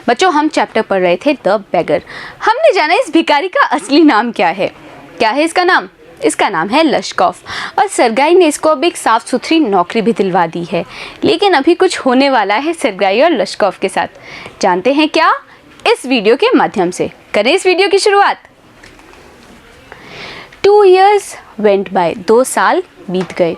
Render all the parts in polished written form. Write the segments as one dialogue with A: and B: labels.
A: बच्चों हम चैप्टर पढ़ रहे थे द बेगर। हमने जाना इस भिखारी का असली नाम क्या है। क्या है इसका नाम? इसका नाम है लश्कॉफ। और सरगाई ने इसको अब एक साफ़ सुथरी नौकरी भी दिलवा दी है। लेकिन अभी कुछ होने वाला है सरगाई और लश्कॉफ के साथ। जानते हैं क्या? इस वीडियो के माध्यम से। करें इस वीडियो की शुरुआत। 2 years went by, 2 साल बीत गए।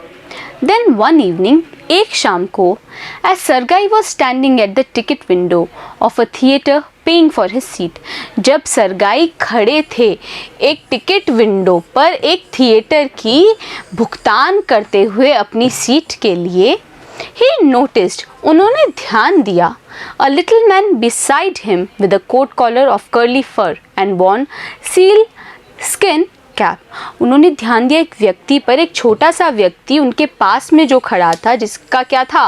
A: Then one evening, एक शाम को, as Sergei was standing at the ticket window of a theater paying for his seat, जब सरगाई खड़े थे एक टिकट विंडो पर एक थिएटर की भुगतान करते हुए अपनी सीट के लिए, he noticed, उन्होंने ध्यान दिया, a little man beside him with a coat collar of curly fur and worn seal skin cap. उन्होंने ध्यान दिया एक व्यक्ति पर, एक छोटा सा व्यक्ति उनके पास में जो खड़ा था, जिसका क्या था,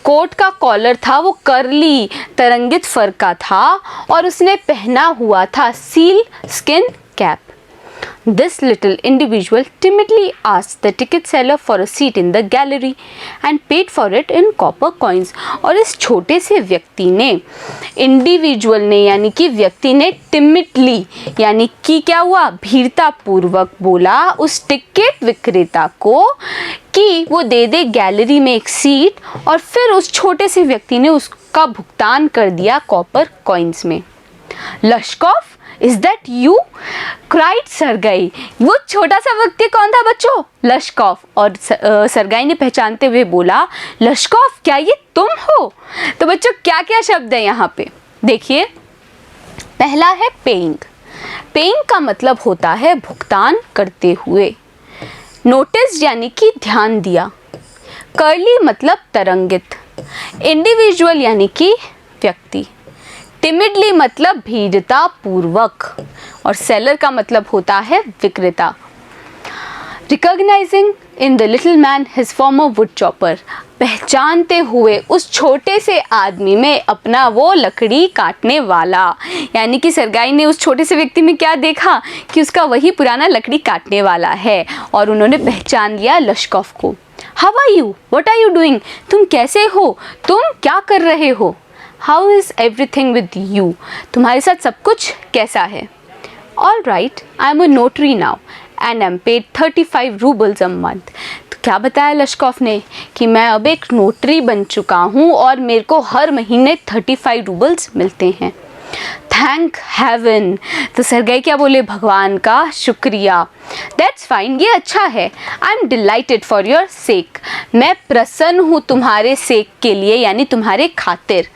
A: कोट का कॉलर था, वो कर्ली तरंगित फर का था और उसने पहना हुआ था seal skin cap. This little individual timidly asked the ticket seller for a seat in the gallery and paid for it in copper coins। और इस छोटे से व्यक्ति ने, इंडिविजुअल ने यानी कि व्यक्ति ने timidly यानी कि क्या हुआ, भीरता पूर्वक बोला उस टिकट विक्रेता को कि वो दे दे गैलरी में एक सीट, और फिर उस छोटे से व्यक्ति ने उसका भुगतान कर दिया कॉपर कॉइन्स में। लश्कॉफ, Is that you? cried सरगाई। वो छोटा सा व्यक्ति कौन था बच्चों? लश्कॉफ। और सरगाई ने पहचानते हुए बोला, लश्कॉफ क्या ये तुम हो? तो बच्चों क्या क्या शब्द है यहाँ पे देखिए। पहला है पेइंग। पेइंग का मतलब होता है भुगतान करते हुए। नोटिस यानी कि ध्यान दिया। कर्ली मतलब तरंगित। इंडिविजुअल यानी कि व्यक्ति। टिमिडली मतलब भीड़ता पूर्वक, और सेलर का मतलब होता है विक्रेता। Recognising in the little man his farmer would chopper, पहचानते हुए उस छोटे से आदमी में अपना वो लकड़ी काटने वाला। यानी कि सरगाई ने उस छोटे से व्यक्ति में क्या देखा कि उसका वही पुराना लकड़ी काटने वाला है, और उन्होंने पहचान लिया लश्कॉफ को। How are you? What are you doing? तुम कैसे हो? तुम क्या कर रहे हो? How is everything with you? तुम्हारे साथ सब कुछ कैसा है? All right, I'm a notary now and I'm paid 35 rubles a month। तो क्या बताया लश्कॉफ ने कि मैं अब एक नोटरी बन चुका हूँ और मेरे को हर महीने 35 रूबल्स मिलते हैं। Thank heaven. तो सरगाई क्या बोले? भगवान का शुक्रिया। दैट्स फाइन, ये अच्छा है। I am delighted for your sake, मैं प्रसन्न हूँ तुम्हारे सेक के लिए, यानी तुम्हारे खातिर।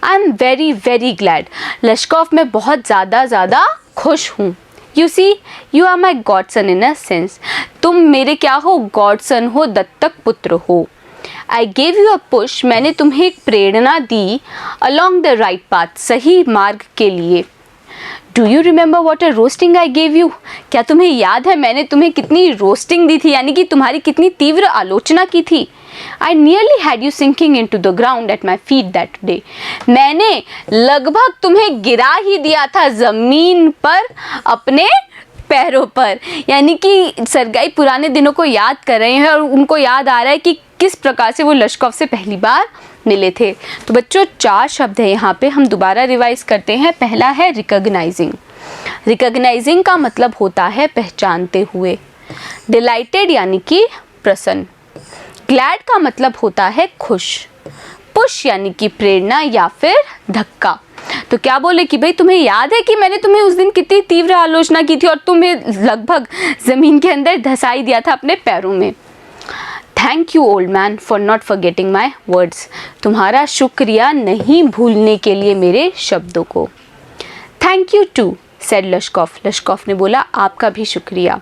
A: I am very very glad. Lushkoff, मैं बहुत ज़्यादा खुश हूँ। You see, you are my godson in a sense, तुम मेरे क्या हो? गॉडसन हो, दत्तक पुत्र हो। I gave you a push, मैंने तुम्हें एक प्रेरणा दी। अलॉन्ग द राइट पाथ, सही मार्ग के लिए। Do you remember what a roasting I gave you, क्या तुम्हें याद है मैंने तुम्हें कितनी रोस्टिंग दी थी, यानी कि तुम्हारी कितनी तीव्र आलोचना की थी। I nearly had you sinking into the ground at my feet that day, मैंने लगभग तुम्हें गिरा ही दिया था ज़मीन पर अपने पैरों पर। यानी कि सरगाई पुराने दिनों को याद कर रहे हैं और उनको याद आ रहा है कि किस प्रकार से वो लश्कॉफ से पहली बार मिले थे। तो बच्चों 4 शब्द हैं यहाँ पे, हम दोबारा रिवाइज करते हैं। पहला है रिकॉग्नाइजिंग। रिकॉग्नाइजिंग का मतलब होता है पहचानते हुए। डिलाइटेड यानी कि प्रसन्न। ग्लैड का मतलब होता है खुश। पुश यानी कि प्रेरणा या फिर धक्का। तो क्या बोले कि भाई तुम्हें याद है कि मैंने तुम्हें उस दिन कितनी तीव्र आलोचना की थी और तुम्हें लगभग ज़मीन के अंदर धंसाई दिया था अपने पैरों में। Thank you old man for not forgetting my words, तुम्हारा शुक्रिया नहीं भूलने के लिए मेरे शब्दों को। Thank you too said Lushkoff, Lushkoff ने बोला आपका भी शुक्रिया।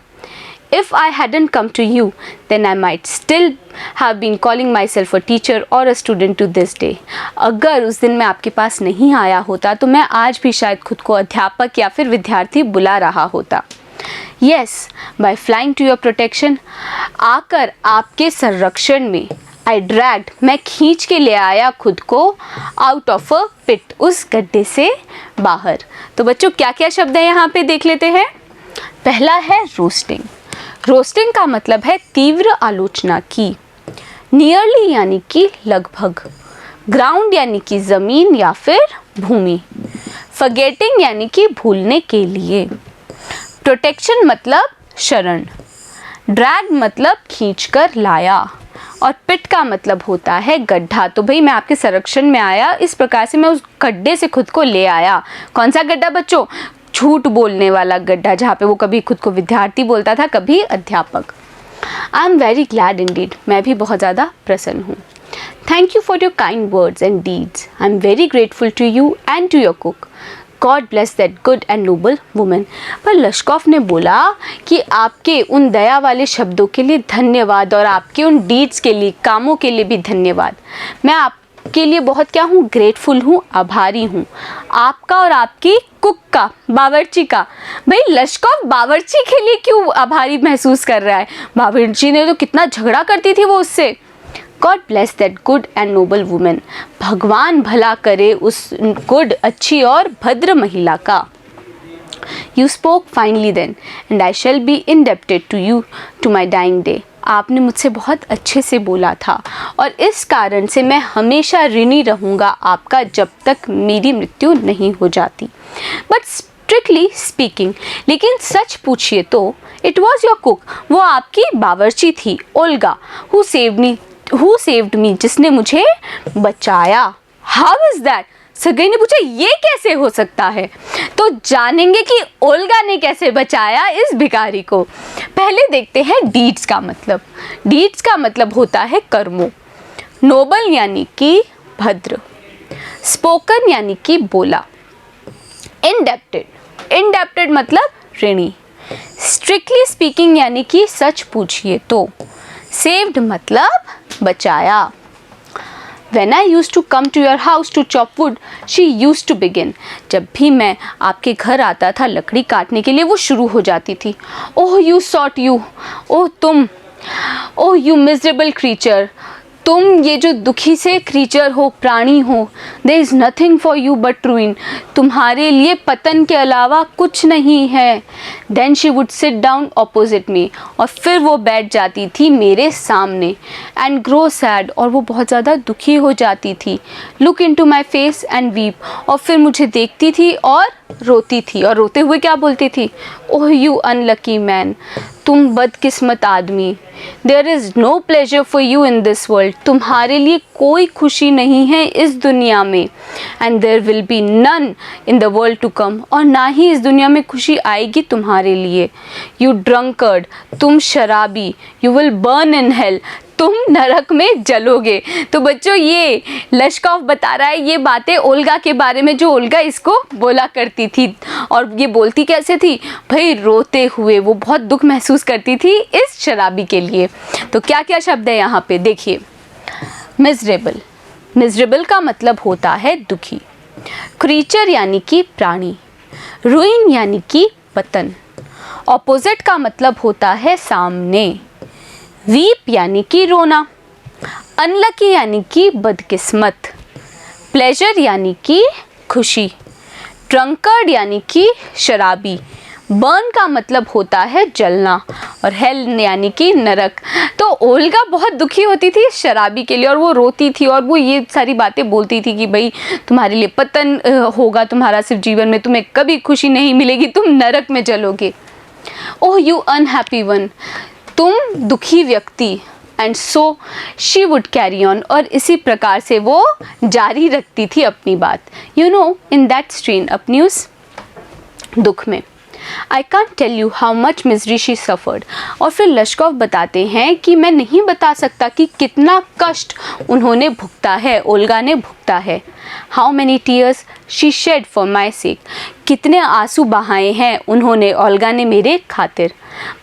A: If I hadn't come to you, then I might still have been calling myself a teacher or a student to this day। अगर उस दिन मैं आपके पास नहीं आया होता तो मैं आज भी शायद खुद को अध्यापक या फिर विद्यार्थी बुला रहा होता। Yes, by flying to your protection, आकर आपके संरक्षण में, I dragged, मैं खींच के ले आया खुद को, out of a pit, उस गड्ढे से बाहर। तो बच्चों क्या क्या शब्द है यहाँ पे देख लेते हैं। पहला है रोस्टिंग। रोस्टिंग का मतलब है तीव्र आलोचना की। नियरली यानी कि लगभग। ग्राउंड यानी कि ज़मीन या फिर भूमि। फॉरगेटिंग यानी कि भूलने के लिए। प्रोटेक्शन मतलब शरण। ड्रैग मतलब खींचकर लाया। और पिट का मतलब होता है गड्ढा। तो भाई मैं आपके संरक्षण में आया, इस प्रकार से मैं उस गड्ढे से खुद को ले आया। कौन सा गड्ढा बच्चों? झूठ बोलने वाला गड्ढा, जहाँ पे वो कभी खुद को विद्यार्थी बोलता था, कभी अध्यापक। I am very glad indeed, मैं भी बहुत ज़्यादा प्रसन्न हूँ। Thank you for your kind words and deeds. I am very grateful to you and to your cook. God bless that good and noble women. पर लश्कोफ ने बोला कि आपके उन दया वाले शब्दों के लिए धन्यवाद और आपके उन डीड्स के लिए, कामों के लिए भी धन्यवाद। मैं आपके लिए बहुत क्या हूँ? ग्रेटफुल हूँ, आभारी हूँ। आपका और आपकी कुक का, बावर्ची का। भाई लश्कोफ बावर्ची के लिए क्यों आभारी महसूस कर रहा है? बावर्ची ने तो कितना झगड़ा करती थी वो उससे। God bless that good and noble women. भगवान भला करे उस गुड, अच्छी और भद्र महिला का। You spoke finely then and I shall be indebted to you to my dying day. आपने मुझसे बहुत अच्छे से बोला था और इस कारण से मैं हमेशा ऋणी रहूँगा आपका जब तक मेरी मृत्यु नहीं हो जाती। बट स्ट्रिक्टली स्पीकिंग, लेकिन सच पूछिए तो इट वॉज योर कुक, वो आपकी बावर्ची थी, ओल्गा, हु सेव्ड मी, जिसने मुझे बचाया। How is that? सर्गेई ने पूछा ये कैसे हो सकता है? तो जानेंगे कि ओल्गा ने कैसे बचाया इस भिखारी को। पहले देखते हैं डीड्स का मतलब। डीड्स का मतलब होता है कर्मों। नोबल यानी कि भद्र। स्पोकन यानी कि बोला। इंडेप्टेड मतलब ऋणी। स्ट्रिक्टली स्पीकिंग यानी कि सच पूछिए तो। सेव्ड मतलब बचाया। When I used to come to your house to chop wood, she used to begin. जब भी मैं आपके घर आता था लकड़ी काटने के लिए, वो शुरू हो जाती थी। ओह यू सॉट यू, ओह तुम, ओह यू मिजरेबल क्रीचर, तुम ये जो दुखी से क्रीचर हो, प्राणी हो। There is nothing for you but ruin, तुम्हारे लिए पतन के अलावा कुछ नहीं है। Then she would sit down opposite me, और फिर वो बैठ जाती थी मेरे सामने। एंड ग्रो सैड, और वो बहुत ज़्यादा दुखी हो जाती थी। Look into my face and weep, और फिर मुझे देखती थी और रोती थी। और रोते हुए क्या बोलती थी? ओह यू अनलकी मैन, तुम बदकिस्मत आदमी। There is no pleasure for you in this world, तुम्हारे लिए कोई खुशी नहीं है इस दुनिया में। And there will be none in the world to come, और ना ही इस दुनिया में खुशी आएगी तुम्हारे लिए। यू ड्रंकर्ड, तुम शराबी। You will burn in hell, तुम नरक में जलोगे। तो बच्चों ये लश्कोफ बता रहा है ये बातें ओल्गा के बारे में, जो ओल्गा इसको बोला करती थी। और ये बोलती कैसे थी? भाई रोते हुए, वो बहुत दुख महसूस करती थी इस शराबी के लिए। तो क्या क्या शब्द है यहाँ पे देखिए। मिजरेबल, मिजरेबल का मतलब होता है दुखी। क्रीचर यानी कि प्राणी। रूइन यानी कि पतन। ऑपोजिट का मतलब होता है सामने। वीप यानी कि रोना। अनलकी यानी कि बदकिस्मत। प्लेजर यानी कि खुशी। ड्रंकर्ड यानी कि शराबी। बर्न का मतलब होता है जलना, और हेल यानी कि नरक। तो ओल्गा बहुत दुखी होती थी इस शराबी के लिए, और वो रोती थी और वो ये सारी बातें बोलती थी कि भाई तुम्हारे लिए पतन होगा, तुम्हारा सिर्फ जीवन में, तुम्हें कभी खुशी नहीं मिलेगी, तुम नरक में जलोगे। ओह यू अनहैप्पी वन, तुम दुखी व्यक्ति। And so she would carry on, और इसी प्रकार से वो जारी रखती थी अपनी बात। You know in that strain, अपनी उस दुख में। I can't tell you how much misery she suffered, और फिर लश्कोफ बताते हैं कि मैं नहीं बता सकता कि कितना कष्ट उन्होंने भुगता है, ओल्गा ने भुगता है। How many tears she shed for my sake, कितने आंसू बहाए हैं उन्होंने, ओल्गा ने मेरे खातिर।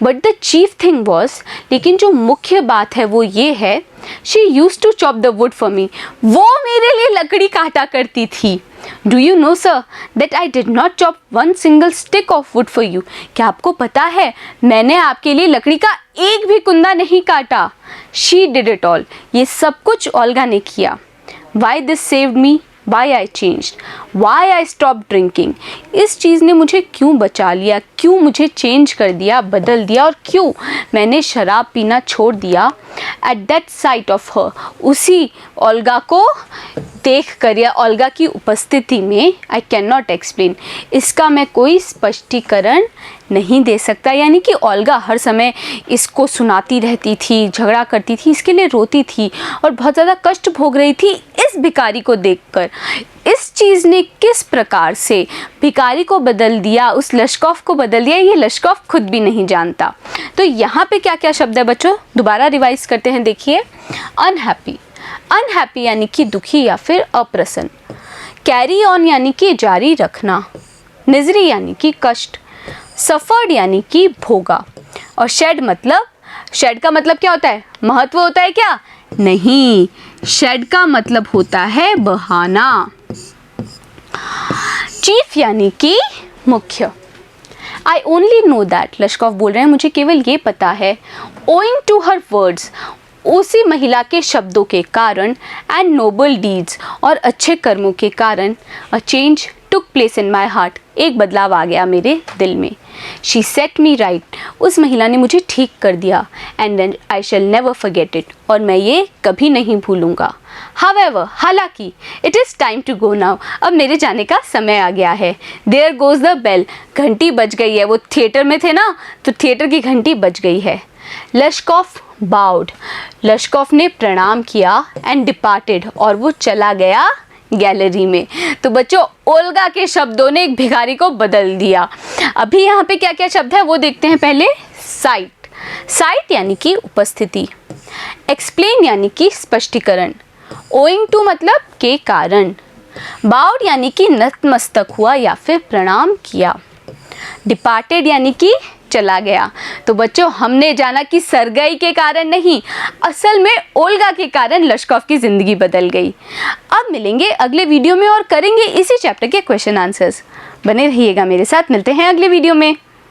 A: But the chief thing was, लेकिन जो मुख्य बात है वो ये है, she used to chop the wood for me, वो मेरे लिए लकड़ी काटा करती थी। Do you know sir that I did not chop one single stick of wood for you, क्या आपको पता है मैंने आपके लिए लकड़ी का एक भी कुंदा नहीं काटा। शी डिड इट ऑल, ये सब कुछ ओल्गा ने किया। Why this saved me, why I changed, why I stop drinking, इस चीज़ ने मुझे क्यों बचा लिया, क्यों मुझे चेंज कर दिया, बदल दिया, और क्यों मैंने शराब पीना छोड़ दिया। At that site of her, उसी ओल्गा को देख कर या ओल्गा की उपस्थिति में, आई कैन नॉट एक्सप्लेन, इसका मैं कोई स्पष्टीकरण नहीं दे सकता। यानी कि ओल्गा हर समय इसको सुनाती रहती थी, झगड़ा करती थी, इसके लिए रोती थी और बहुत ज़्यादा कष्ट भोग रही थी इस भिखारी को देखकर। इस चीज़ ने किस प्रकार से भिखारी को बदल दिया, उस लश्कोफ को बदल दिया, ये लश्कोफ खुद भी नहीं जानता। तो यहाँ पे क्या क्या शब्द है बच्चों, दोबारा रिवाइज करते हैं। देखिए, अनहैप्पी, अनहैप्पी यानी कि दुखी या फिर अप्रसन्न, कैरी ऑन यानी कि जारी रखना, मिजरी यानी कि कष्ट, सफर्ड यानी कि भोगा, और शेड मतलब, शेड का मतलब क्या होता है, महत्व होता है क्या, नहीं, शेड का मतलब होता है बहाना। चीफ यानी कि मुख्य, आई ओनली नो दैट, लश्कोफ बोल रहे हैं मुझे केवल ये पता है, ओइंग टू हर वर्ड्स, उसी महिला के शब्दों के कारण, एंड नोबल डीड्स, और अच्छे कर्मों के कारण, a change took place in my heart, एक बदलाव आ गया मेरे दिल में। शी सेट मी राइट, उस महिला ने मुझे ठीक कर दिया, and then I shall never forget it, और मैं ये कभी नहीं भूलूंगा। However, हालांकि, it is time to go now, अब मेरे जाने का समय आ गया है। देयर गोज़ द बेल, घंटी बज गई है, वो थिएटर में थे ना, तो थिएटर की घंटी बज गई है। लश्कोफ बाउड, लश्कोफ ने प्रणाम किया, एंड डिपार्टेड, और वो चला गया गैलरी में। तो बच्चों, ओल्गा के शब्दों ने एक भिखारी को बदल दिया। अभी यहाँ पे क्या क्या शब्द है वो देखते हैं पहले। साइट, साइट यानी कि उपस्थिति, एक्सप्लेन यानी कि स्पष्टीकरण, ओइंग टू मतलब के कारण, बाउड यानी कि नतमस्तक हुआ या फिर प्रणाम किया, डिपार्टेड यानी कि चला गया। तो बच्चों, हमने जाना कि सरगई के कारण नहीं, असल में ओल्गा के कारण लश्कोफ की ज़िंदगी बदल गई। अब मिलेंगे अगले वीडियो में और करेंगे इसी चैप्टर के क्वेश्चन आंसर्स। बने रहिएगा मेरे साथ, मिलते हैं अगले वीडियो में।